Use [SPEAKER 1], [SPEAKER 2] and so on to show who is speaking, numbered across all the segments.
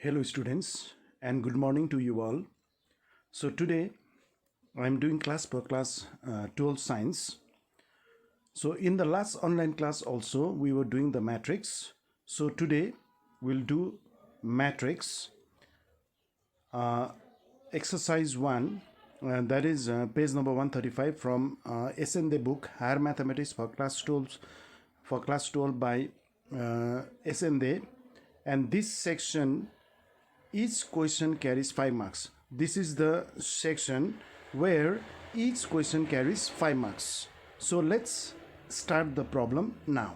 [SPEAKER 1] Hello students and good morning to you all. So today I am doing class per class 12 science. So in the last online class also we were doing the matrix. So today we'll do matrix exercise 1 that is page number 135 from SND book Higher Mathematics for class 12 by SND, and this section each question carries 5 marks. This is the section where each question carries 5 marks. So let's start the problem now.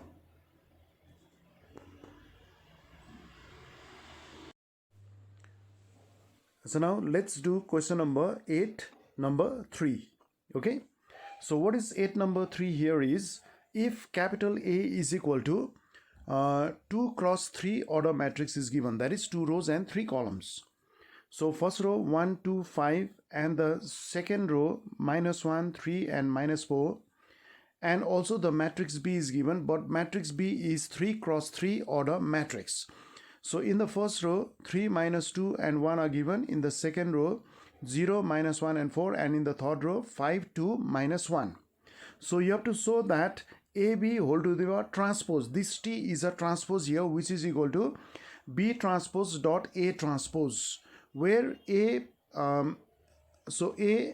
[SPEAKER 1] So now let's do question number 8, number 3. Okay. So what is 8 number 3 here is, if capital A is equal to 2 cross 3 order matrix is given, that is 2 rows and 3 columns. So first row 1, 2, 5, and the second row -1, 3 and -4, and also the matrix B is given, but matrix B is 3 cross 3 order matrix. So in the first row 3, -2 and 1 are given, in the second row 0, -1 and 4, and in the third row 5, 2, -1. So you have to show that AB whole to the power transpose, this T is a transpose here, which is equal to B transpose dot A transpose, where A so A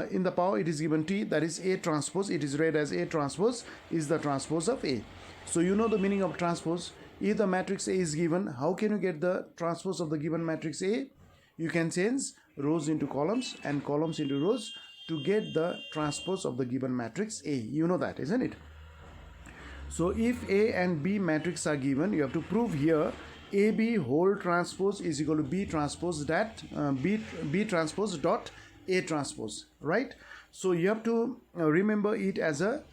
[SPEAKER 1] in the power it is given T, that is A transpose, it is read as A transpose is the transpose of A. So you know the meaning of transpose. If the matrix A is given, how can you get the transpose of the given matrix A? You can change rows into columns and columns into rows to get the transpose of the given matrix A. You know that, isn't it? So if A and B matrix are given, you have to prove here AB whole transpose is equal to B transpose that B transpose dot A transpose, right? So you have to remember it as a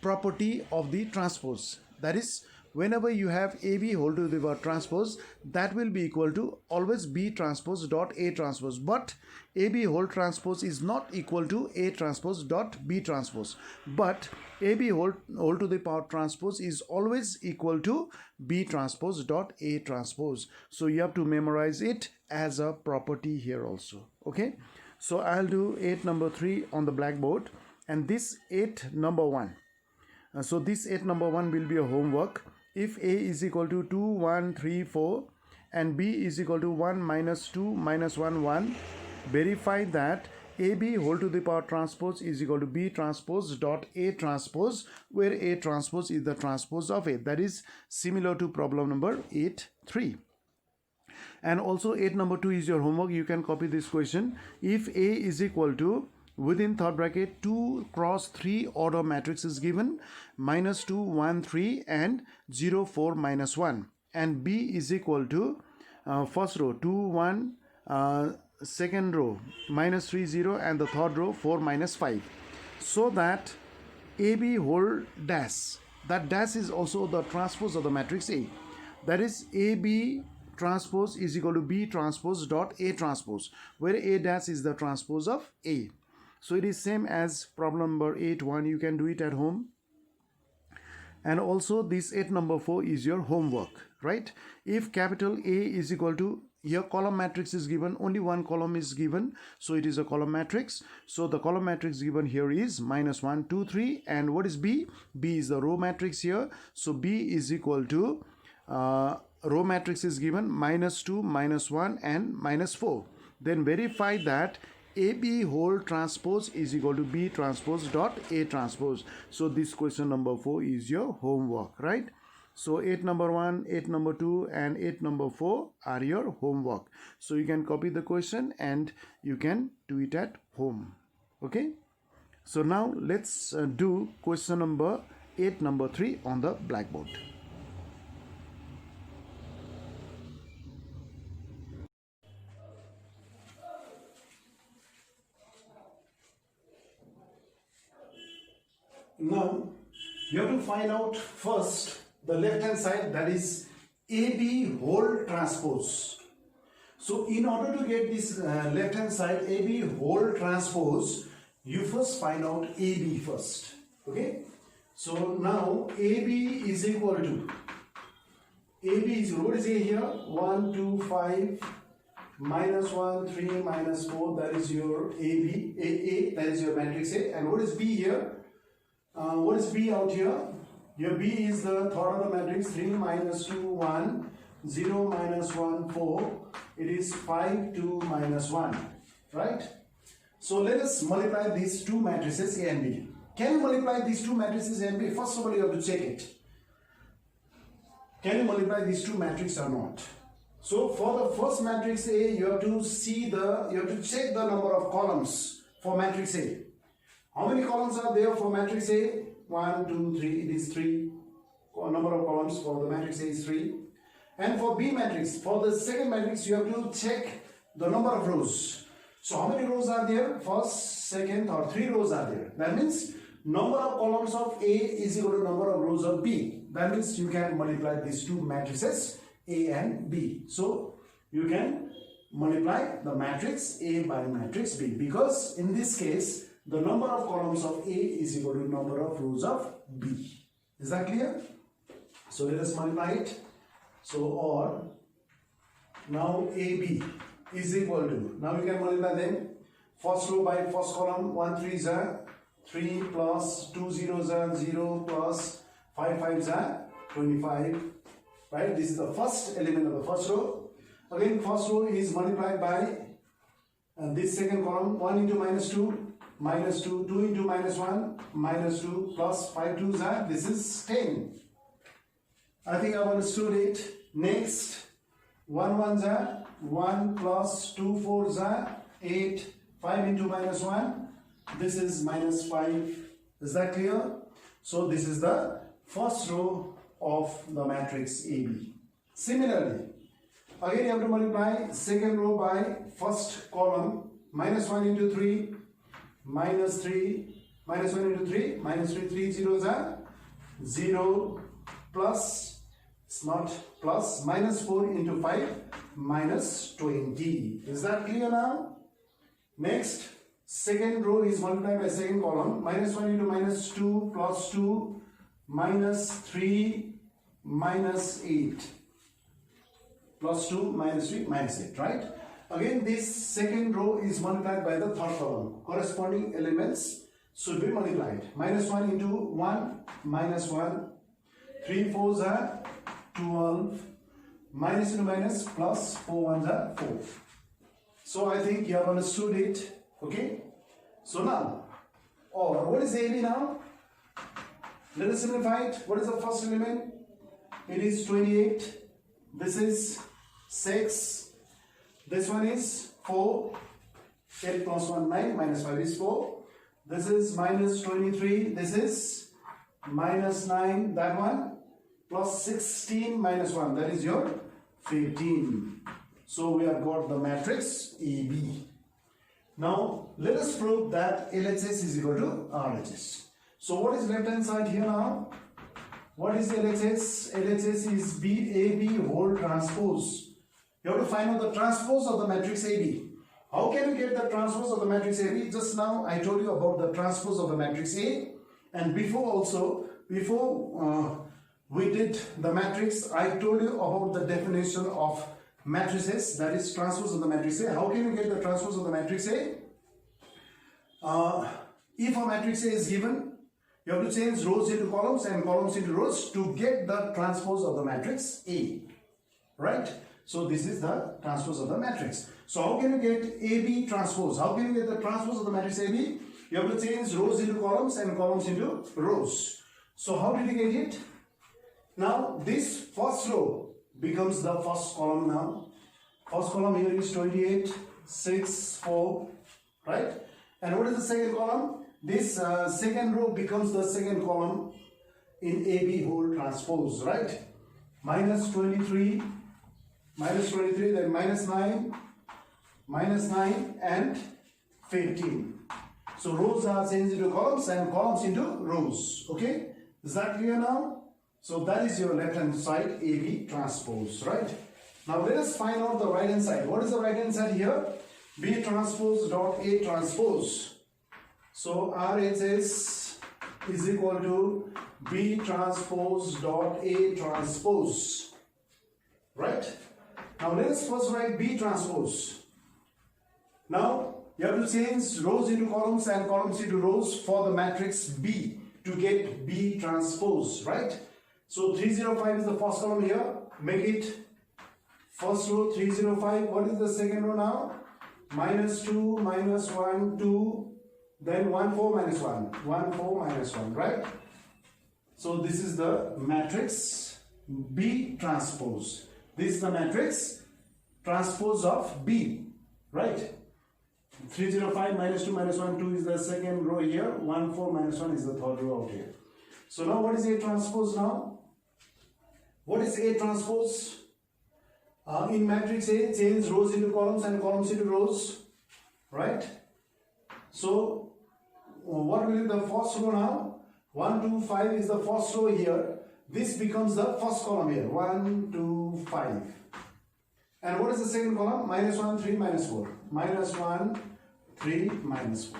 [SPEAKER 1] property of the transpose. That is, whenever you have AB whole to the power transpose, that will be equal to always B transpose dot A transpose, but AB whole transpose is not equal to A transpose dot B transpose, but AB whole to the power transpose is always equal to B transpose dot A transpose. So you have to memorize it as a property here also. Okay, so I'll do 8 number 3 on the blackboard, and this 8 number 1. So this 8 number 1 will be a homework. If A is equal to 2, 1, 3, 4 and B is equal to 1, -2, -1, 1, verify that AB whole to the power transpose is equal to B transpose dot A transpose, where A transpose is the transpose of A. That is similar to problem number 8.3. And also 8 number 2 is your homework. You can copy this question. If A is equal to, within third bracket, 2 cross 3 order matrix is given, -2, 1, 3 and 0, 4, -1, and B is equal to first row 2, 1, second row -3, 0, and the third row 4, -5, so that AB whole dash, that dash is also the transpose of the matrix A. That is AB transpose is equal to B transpose dot A transpose, where A dash is the transpose of A. So it is same as problem number 8.1. You can do it at home. And also this 8 number 4 is your homework, right? If capital A is equal to, here column matrix is given, only one column is given, so it is a column matrix. So the column matrix given here is -1, 2, 3, and what is B? B is the row matrix here. So B is equal to row matrix is given -2, -1 and -4. Then verify that AB whole transpose is equal to B transpose dot A transpose. So this question number 4 is your homework, right? So 8 number 1, 8 number 2 and 8 number 4 are your homework. So you can copy the question and you can do it at home. Okay. So now let's do question number 8 number 3 on the blackboard. Now you have to find out first the left hand side, that is AB whole transpose. So in order to get this left hand side AB whole transpose, you first find out AB first. Okay, so now AB is equal to, AB is, what is A here? 1, 2, 5, minus 1, 3, minus 4, that is your A, that is your matrix A. And what is B here? What is B out here? Your B is the third of the matrix, 3, minus 2, 1, 0, minus 1, 4. It is 5, 2, minus 1, right? So let us multiply these two matrices A and B. Can you multiply these two matrices A and B? First of all, you have to check it. Can you multiply these two matrices or not? So for the first matrix A, you have to check the number of columns for matrix A. How many columns are there for matrix A? 1, 2, 3. It is 3. Number of columns for the matrix A is 3. And for B matrix, for the second matrix, you have to check the number of rows. So how many rows are there? First, second, or 3 rows are there. That means number of columns of A is equal to number of rows of B. That means you can multiply these two matrices A and B. So you can multiply the matrix A by matrix B, because in this case the number of columns of A is equal to number of rows of B. Is that clear? So let us multiply it. So or now AB is equal to, now you can multiply them. First row by first column, 1 3s are 3 plus 2 zeros are 0 plus 5 5s are 25, right? This is the first element of the first row. Again, first row is multiplied by this second column, 1 into minus 2, 2 into minus 1, minus 2 plus 5 2s are, this is 10. I think I've understood it. Next, 1 1s are 1 plus 2 4s are 8, 5 into minus 1, this is minus 5. Is that clear? So this is the first row of the matrix AB. Similarly, again you have to multiply second row by first column, minus 1 into 3, minus 3, minus 1 into 3, minus 3, 3 zeros are 0, plus, it's not plus, minus 4 into 5, minus 20. Is that clear now? Next, second row is multiplied by second column, minus 1 into minus 2, plus 2, minus 3, minus 8, plus 2, minus 3, minus 8, right? Again, this second row is multiplied by the third column. Corresponding elements should be multiplied. Minus 1 into 1, minus 1, 3 4s are 12, minus into minus, plus 4 1s are 4. So I think you have understood it. Okay. So now, or what is AB now? Let us simplify it. What is the first element? It is 28. This is 6. This one is 4. 8 plus 1, 9. Minus 5 is 4. This is minus 23. This is minus 9. That one. Plus 16 minus 1. That is your 15. So we have got the matrix AB. Now let us prove that LHS is equal to RHS. So what is left hand side here now? What is LHS? LHS is AB whole transpose. You have to find out the transpose of the matrix AB. How can you get the transpose of the matrix AB? Just now I told you about the transpose of the matrix A, and before we did the matrix, I told you about the definition of matrices, that is transpose of the matrix A. How can you get the transpose of the matrix A? If a matrix A is given, you have to change rows into columns and columns into rows to get the transpose of the matrix A, right? So this is the transpose of the matrix. So how can you get AB transpose? How can you get the transpose of the matrix AB? You have to change rows into columns and columns into rows. So how did you get it? Now this first row becomes the first column now. First column here is 28, 6, 4, right? And what is the second column? This second row becomes the second column in AB whole transpose, right? Minus 23, then minus 9, and 15. So rows are changed into columns and columns into rows, okay? Is that clear now? So that is your left hand side AB transpose, right? Now let us find out the right hand side. What is the right hand side here? B transpose dot A transpose. So RHS is equal to B transpose dot A transpose, right? Now let us first write B transpose. Now you have to change rows into columns and columns into rows for the matrix B to get B transpose, right? So 305 is the first column here. Make it first row 305. What is the second row now? -2, -1, 2, then 1, 4, -1, 1, 4, -1, right? So this is the matrix B transpose. This is the matrix transpose of B, right? 305 -2 -1 2 is the second row here. 1 4 -1 is the third row out here. So now what is A transpose now? What is A transpose? In matrix A, change rows into columns and columns into rows, right? So what will be the first row now? 1 2 5 is the first row here. This becomes the first column here. 1 2 5. And what is the second column? -1 3 -4. -1 3 -4.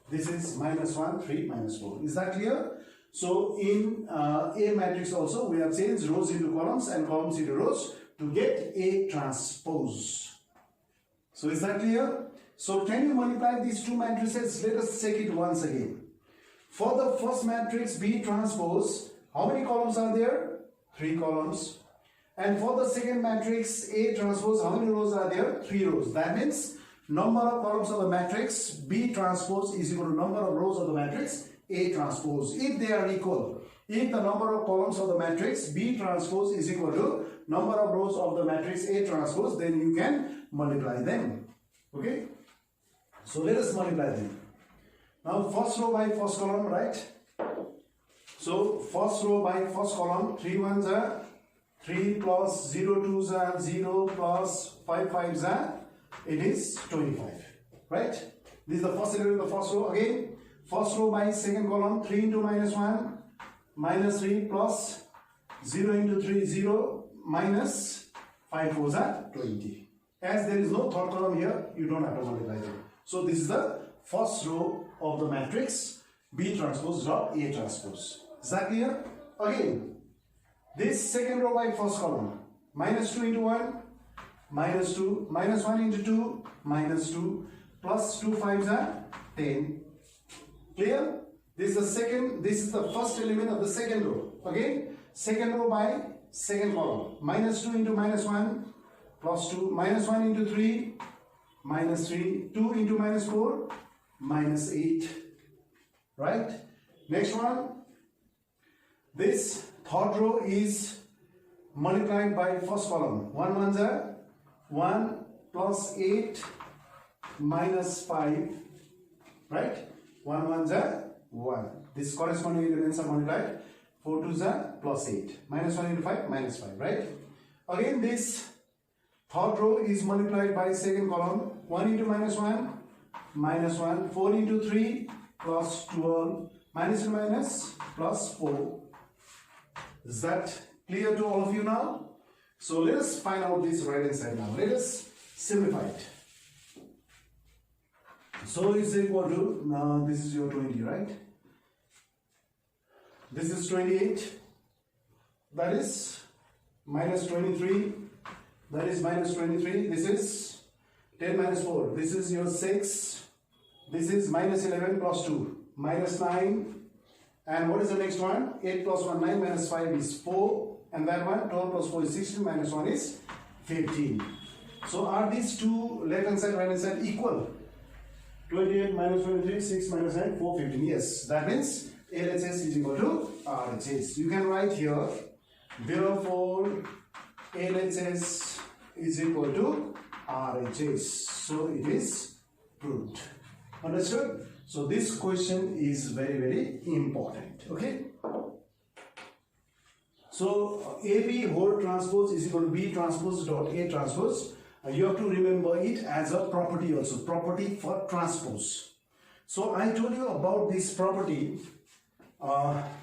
[SPEAKER 1] This is -1 3 -4. Is that clear? So in A matrix also we have changed rows into columns and columns into rows to get A transpose. So is that clear? So can you multiply these two matrices? Let us check it once again. For the first matrix B transpose, how many columns are there? 3 columns. And for the second matrix A transpose, how many rows are there? 3 rows. That means number of columns of the matrix B transpose is equal to number of rows of the matrix A transpose. If they are equal, if the number of columns of the matrix B transpose is equal to number of rows of the matrix A transpose, then you can multiply them. Okay? So let us multiply them. Now first row by first column, right? So first row by first column, 3 ones are 3 plus 0 twos are 0 plus 5 fives are, it is 25, right? This is the first element of the first row. Again, first row by second column, 3 into -1, -3 plus 0 into 3, 0 minus 5 fours are 20. As there is no third column here, you don't have to multiply them. So this is the first row of the matrix B transpose dot A transpose. Is that clear? Again, this second row by first column, -2 into 1, -2, -1 into 2, -2, plus 2 fives are 10. Clear? This is the first element of the second row. Okay? Second row by second column, -2 into -1, plus 2, -1 into 3, -3, 2 into -4, -8. Right? Next one. This third row is multiplied by first column. 1 ones are 1 plus 8 minus 5. Right? 1 ones are 1. This corresponding elements are multiplied. 4 twos are plus 8. -1 into 5, -5. Right? Again, this third row is multiplied by second column. 1 into -1, -1. 4 into 3, plus 12. Minus to minus, plus 4. Is that clear to all of you now? So let us find out this right hand side now. Let us simplify it. So it's equal to, now this is your 20, right? This is 28. That is minus 23. That is minus 23. This is 10 minus 4. This is your 6. This is minus 11 plus 2. Minus 9. And what is the next one? 8 plus 1, 9 minus 5 is 4. And that one, 12 plus 4 is 16, minus 1 is 15. So are these two left hand side, right hand side equal? 28 minus 23, 6 minus 9, 4, 15. Yes, that means LHS is equal to RHS. You can write here, therefore LHS is equal to RHS. So it is proved. Understood? So this question is very, very important. Okay? So AB whole transpose is equal to B transpose dot A transpose. You have to remember it as a property also. Property for transpose. So I told you about this property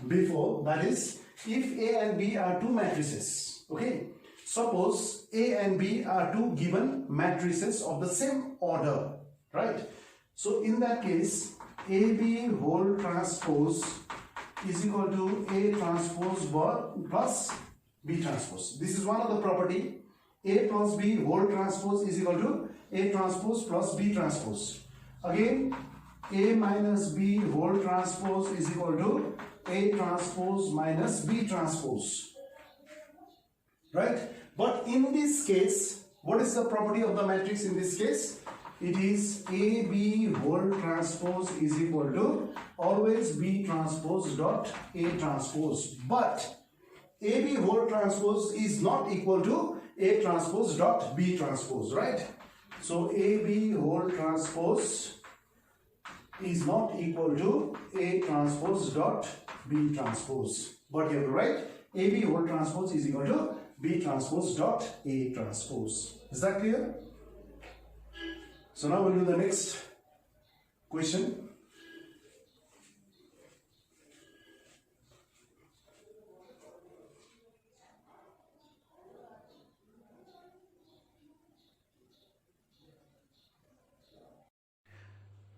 [SPEAKER 1] before. That is, if A and B are two matrices. Okay? Suppose A and B are two given matrices of the same order. Right? So in that case, AB whole transpose is equal to A transpose plus B transpose. This is one of the property. A plus B whole transpose is equal to A transpose plus B transpose. Again, A minus B whole transpose is equal to A transpose minus B transpose. Right? But in this case, what is the property of the matrix in this case? It is AB whole transpose is equal to always B transpose dot A transpose. But AB whole transpose is not equal to A transpose dot B transpose, right? So AB whole transpose is not equal to A transpose dot B transpose. But you have to write AB whole transpose is equal to B transpose dot A transpose. Is that clear? So now we'll do the next question.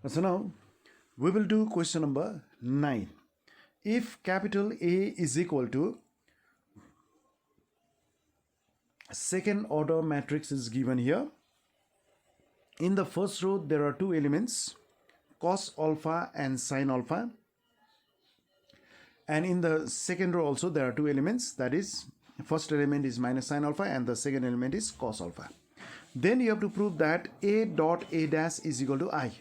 [SPEAKER 1] So now we will do question number 9. If capital A is equal to second order matrix is given here. In the first row there are two elements, cos alpha and sin alpha. And in the second row also there are two elements, that is first element is minus sin alpha and the second element is cos alpha. Then you have to prove that A dot A dash is equal to I.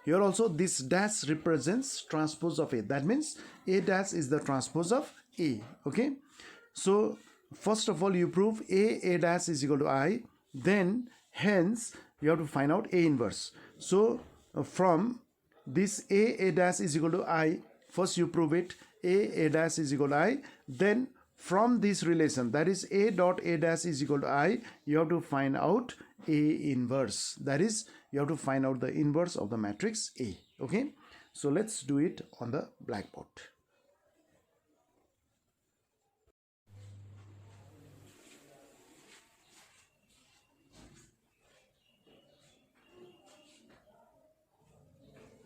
[SPEAKER 1] Here also this dash represents transpose of A. That means A dash is the transpose of A. Okay. So first of all you prove A dash is equal to I. Then hence you have to find out A inverse. So from this A dash is equal to I, first you prove it A dash is equal to I. Then from this relation, that is A dot A dash is equal to I, you have to find out A inverse. That is, you have to find out the inverse of the matrix A. Okay. So let's do it on the blackboard.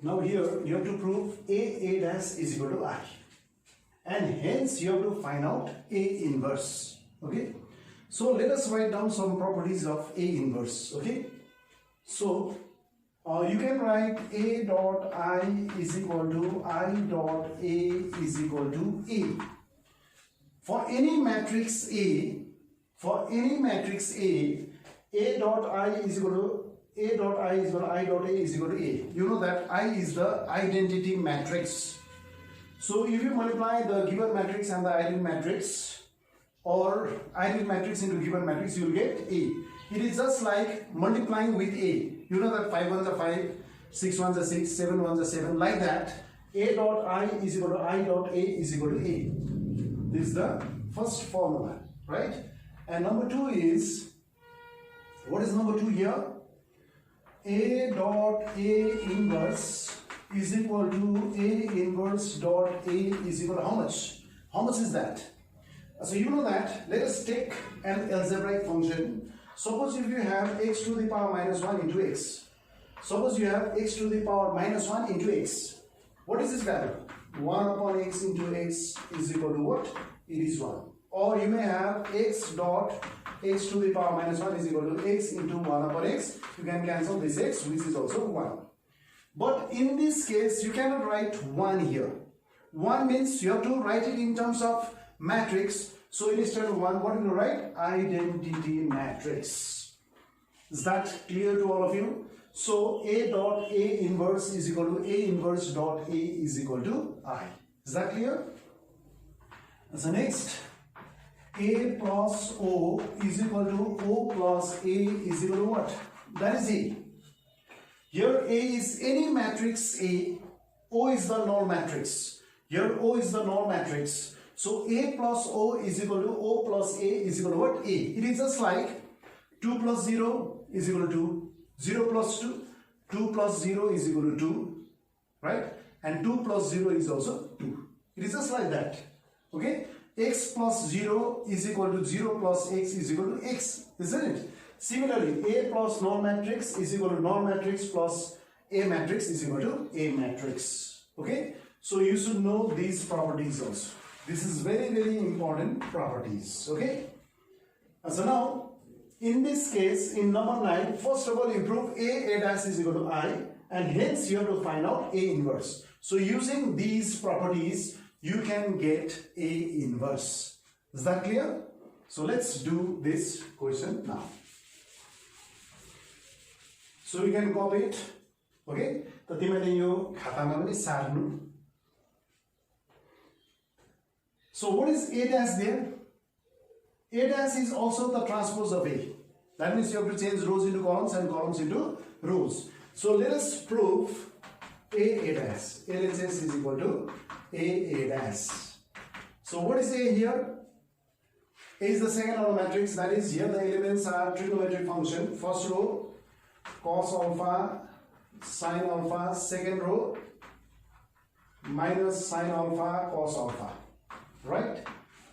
[SPEAKER 1] Now here you have to prove A dash is equal to I. And hence you have to find out A inverse. Okay. So let us write down some properties of A inverse. Okay. So you can write A dot I is equal to I dot A is equal to A. For any matrix A, A dot I is equal to A dot I is equal to I dot A is equal to A. You know that I is the identity matrix. So if you multiply the given matrix and the identity matrix, or identity matrix into given matrix, you will get A. It is just like multiplying with A. You know that 5 ones are 5, 6 ones are 6, 7 ones are 7, like that. A dot I is equal to I dot A is equal to A. This is the first formula, right? And number 2 is, what is number 2 here? A dot A inverse is equal to A inverse dot A is equal to how much? How much is that? So you know that. Let us take an algebraic function. Suppose if you have x to the power minus 1 into x. Suppose you have x to the power minus 1 into x. What is this value? 1 upon x into x is equal to what? It is 1. Or you may have x dot x to the power minus 1 is equal to x into 1 upon x. You can cancel this x, which is also 1. But in this case, you cannot write 1 here. 1 means you have to write it in terms of matrix. So instead of 1, what do you write? Identity matrix. Is that clear to all of you? So A dot A inverse is equal to A inverse dot A is equal to I. Is that clear? So next, A plus O is equal to O plus A is equal to what? That is A. Here A is any matrix A. O is the null matrix. Here O is the null matrix. So A plus O is equal to O plus A is equal to what? A. It is just like 2 plus 0 is equal to 2. 0 plus 2. 2 plus 0 is equal to 2. Right? And 2 plus 0 is also 2. It is just like that. Okay? X plus 0 is equal to 0 plus x is equal to x. Isn't it? Similarly, A plus null matrix is equal to null matrix plus A matrix is equal to A matrix. Okay? So you should know these properties also. This is very, very important properties. Okay? So now, in this case, in number 9, first of all you prove A dash is equal to I, and hence you have to find out A inverse. So using these properties, you can get A inverse. Is that clear? So let's do this question now. So we can copy it. Okay? So तिमीले यो खातामा पनि सार्नु. So what is A dash there? A dash is also the transpose of A. That means you have to change rows into columns and columns into rows. So let us prove A dash. LHS is equal to A dash. So what is A here? A is the second order matrix. That is, here the elements are trigonometric function. First row cos alpha sin alpha, second row minus sin alpha cos alpha, right?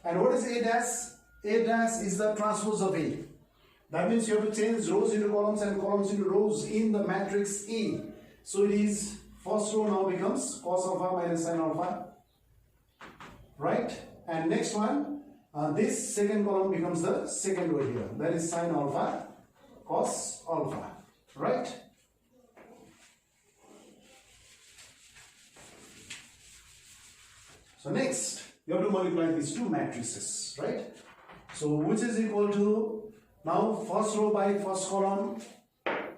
[SPEAKER 1] And what is A dash? A dash is the transpose of A. That means you have to change rows into columns and columns into rows in the matrix A. So it is, first row now becomes cos alpha minus sin alpha, right? And next one, this second column becomes the second row here. That is sin alpha cos alpha, right? So next, you have to multiply these two matrices, right? So which is equal to, now first row by first column,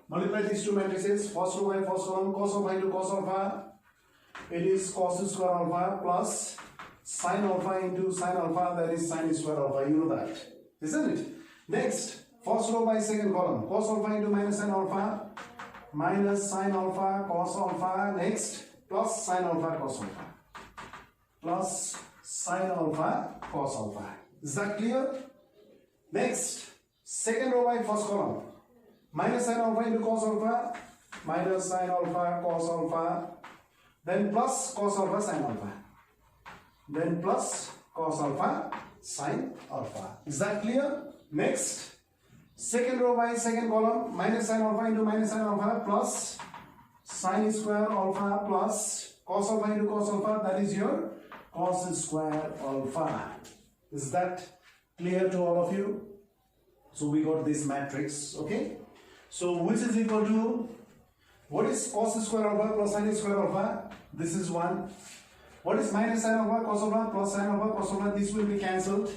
[SPEAKER 1] multiply these two matrices, first row by first column, cos alpha into cos alpha, it is cos square alpha plus sin alpha into sin alpha, that is sin square alpha, you know that, isn't it? Next, first row by second column, cos alpha into minus sin alpha, minus sin alpha cos alpha, next, plus sin alpha cos alpha, plus sin alpha cos alpha. Is that clear? Next, second row by first column, minus sin alpha into cos alpha, minus sin alpha cos alpha, then plus cos alpha sin alpha, then plus cos alpha sin alpha. Is that clear? Next, second row by second column, minus sin alpha into minus sin alpha, plus sin square alpha plus cos alpha into cos alpha, that is your cos square alpha. Is that clear to all of you? So we got this matrix, okay? So which is equal to, what is cos square alpha plus sin square alpha? This is 1. What is minus sin alpha cos alpha plus sin alpha cos alpha? This will be cancelled,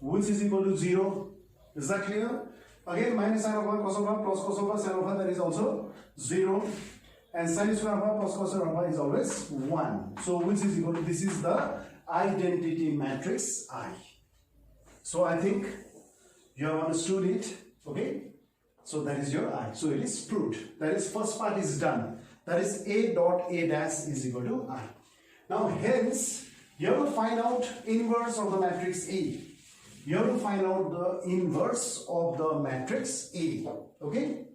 [SPEAKER 1] which is equal to 0. Is that clear? Again, minus sin alpha cos alpha plus cos alpha sin alpha, that is also 0. And sin square alpha plus cos alpha is always 1. So which is equal to, this is the identity matrix I. So I think you have understood it, okay? So that is your I. So it is proved. That is, first part is done. That is A dot A dash is equal to I. Now hence, you have to find out inverse of the matrix A. You have to find out the inverse of the matrix A, okay?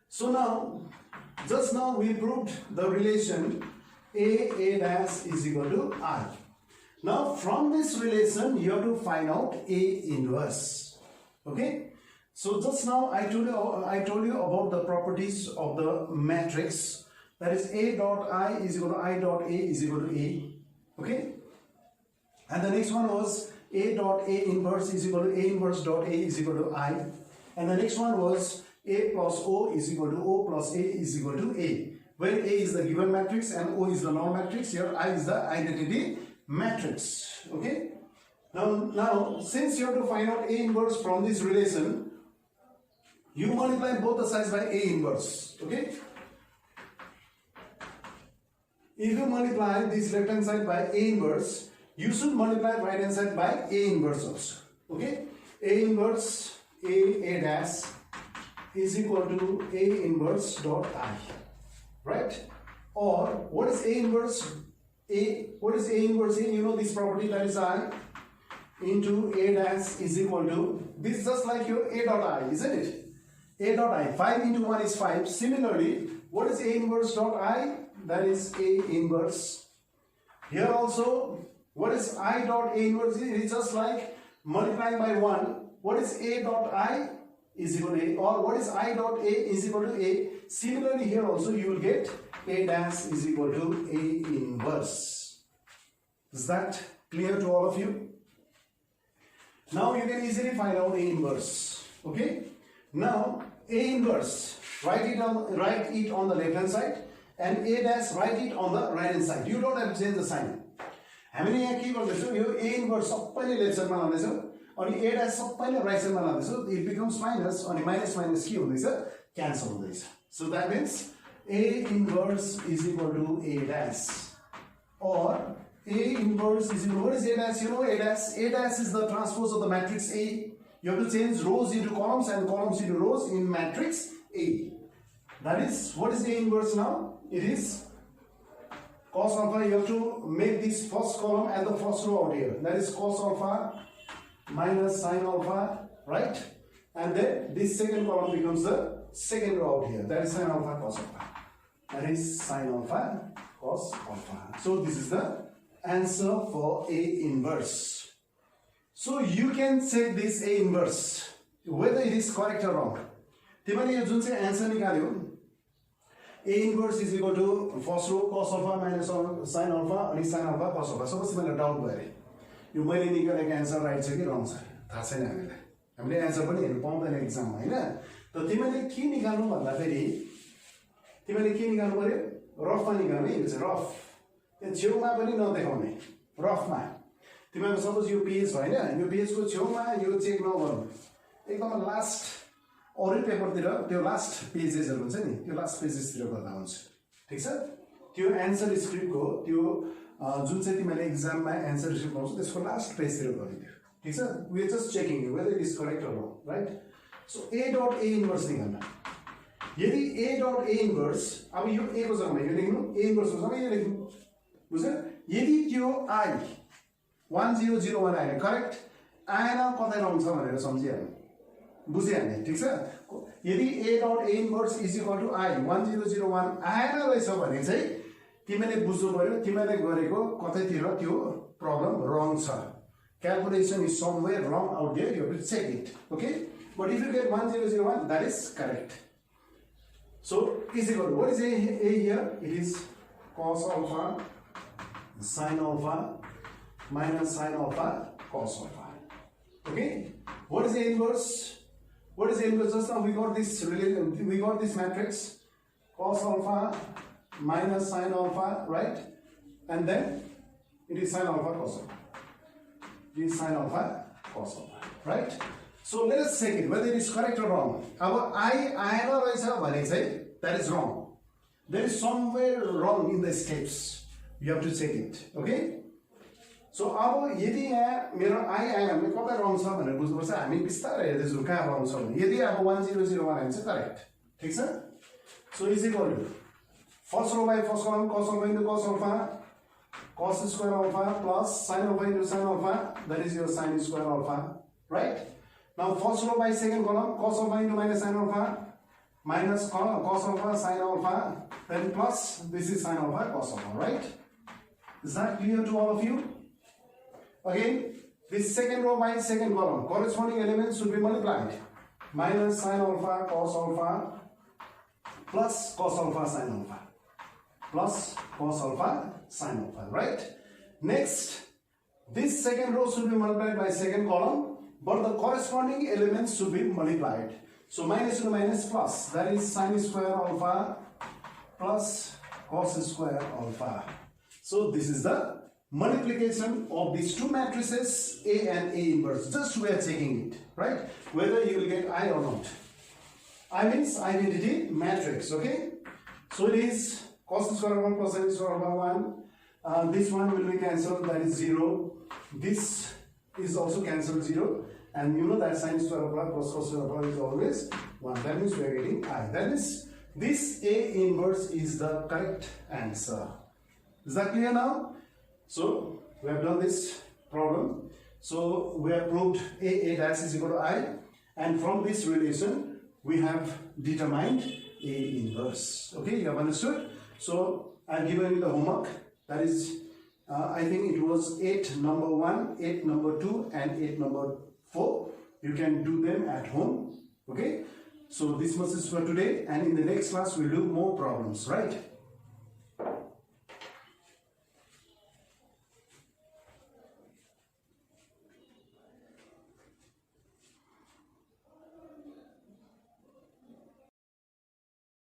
[SPEAKER 1] So now, just now we proved the relation A dash is equal to I. Now from this relation you have to find out A inverse. Okay? So just now I told you about the properties of the matrix, that is A dot I is equal to I dot A is equal to A. Okay? And the next one was A dot A inverse is equal to A inverse dot A is equal to I. And the next one was A plus O is equal to O plus A is equal to A, where A is the given matrix and O is the null matrix. Here I is the identity matrix. Okay? Now since you have to find out A inverse from this relation, you multiply both the sides by A inverse. Okay? If you multiply this left hand side by A inverse, you should multiply right hand side by A inverse also. Okay? A inverse A dash is equal to A inverse dot I, right? Or what is A inverse A? What is A inverse A? You know this property, that is I into A dash is equal to, this is just like your A dot I, isn't it? A dot I, 5 into 1 is 5. Similarly, what is A inverse dot I? That is A inverse. Here also, what is I dot A inverse? It is just like multiplying by 1. What is A dot I is equal to A, or what is I dot A is equal to A. Similarly here also you will get A dash is equal to A inverse. Is that clear to all of you? Now you can easily find out A inverse. Okay. Now A inverse, write it on the left hand side, and A dash, write it on the right hand side. You don't have to change the sign. हामीले यहाँ के गर्दैछौँ, यो A inverse सबैले left साइडमा लाँदैछौँ अनि A dash सबैले right साइडमा लाँदैछौँ. It becomes minus अनि minus minus के हुँदैछ, cancel हुँदैछ. So that means A inverse is equal to A dash, or A inverse is equal to, what is A dash? You know A dash. A dash is the transpose of the matrix A. You have to change rows into columns and columns into rows in matrix A. That is, what is A inverse now? It is cos alpha. You have to make this first column and the first row out here. That is cos alpha minus sin alpha, right? And then this second column becomes the second row out here. That is sin alpha cos alpha. That is sin alpha cos alpha. So this is the answer for A inverse. So you can check this A inverse whether it is correct or wrong. तिमीले यो जुन चाहिँ answer निकाल्यो, A inverse is equal to first row cos alpha minus sin alpha अनि sin alpha cos alpha. Suppose तिमीलाई doubt भयो अरे यो मैले निकालेको answer right छ कि रङ छ, थाहा छैन हामीलाई. हामीले आन्सर पनि हेर्नु पाउँदैन एक्जाममा, हैन? त तिमीले के निकाल्नु भन्दाखेरि तिमीले के निकाल्नु पर्यो, रफमा निकाल्ने. यो चाहिँ रफ, त्यो छेउमा पनि नदेखाउने, रफमा. तिमीले सपोज यो पेज हैन, यो पेजको छेउमा यो चेक नगर्नु, एकदम लास्ट अरु पेपरतिर त्यो लास्ट पेजेसहरु हुन्छ नि, त्यो लास्ट पेजेसतिर गर्दा हुन्छ. ठीक छ? त्यो आन्सर स्क्रिप्टको त्यो जुन चाहिँ तिमीले एक्जाममा आन्सर स्क्रिप्ट पाउँछ त्यसको लास्ट पेजतिर गरिदियो. ठीक छ? We are just checking whether it is correct or wrong, right? So A dot A inverse निकाल्नु. यदि A dot A inverse, अब यो A को जग्गामा यो लेख्नु, A inverse को जग्गामा यो लेख्नु. बुझ्यो? यदि त्यो I 1001 आएन, करेक्ट आएन, कतै रङ छ भनेर सम्झिहाल्नु, बुझिहाल्ने. ठीक छ? यदि A dot A inverse is equal to I 1001 आएन रहेछ भने चाहिँ तिमीले बुझ्नु पर्यो तिमीले गरेको कतैतिर त्यो प्रब्लम रङ छ. Calculation is somewhere wrong out there. You have to check it. Okay? But if you get 1001, that is correct. So is equal to, what is A here? It is cos alpha sin alpha minus sin alpha cos alpha. Okay? What is the inverse? What is the inverse? Just now we got this matrix cos alpha minus sin alpha, right? And then it is sin alpha cos alpha. It is sin alpha cos alpha, right? So let us check it whether it is correct or wrong. Our that is wrong. There is somewhere wrong in the steps. You have to check it. Okay? So अब यदि यहाँ मेरो I आएन भने कतै रङ छ भनेर बुझ्नुपर्छ. हामी बिस्तारै हेर्दैछौँ कहाँ रङ छ भने. यदि अब 1001 आयो भने चाहिँ करेक्ट. ठीक छ? So is equal to first row by first column cos alpha into cos alpha cos square alpha plus sin alpha into sin alpha, that is your sin square alpha, right? Now first row by second column cos alpha into minus sin alpha minus cos alpha sin alpha, then plus this is sin alpha cos alpha, right? Is that clear to all of you? Again, this second row by second column, corresponding elements should be multiplied. Minus sin alpha cos alpha plus cos alpha sin alpha plus cos alpha sin alpha, right? Next, this second row should be multiplied by second column, but the corresponding elements should be multiplied. So minus to minus plus, that is sin square alpha plus cos square alpha. So this is the multiplication of these two matrices A and A inverse. Just we are checking it, right? Whether you will get I or not. I means identity matrix, okay? So it is cos square alpha plus sin square alpha 1. This one will be cancelled, that is 0. This is also cancelled 0. And you know that sin square alpha plus cos square alpha is always 1. That means we are getting I. That is, this A inverse is the correct answer. Is that clear now? So we have done this problem. So we have proved A dash is equal to I, and from this relation we have determined A inverse. Okay, you have understood? So I have given you the homework. That is, I think it was 8 number 1, 8 number 2, and 8 number 4. You can do them at home. Okay. So this much is for today, and in the next class we'll do more problems, right?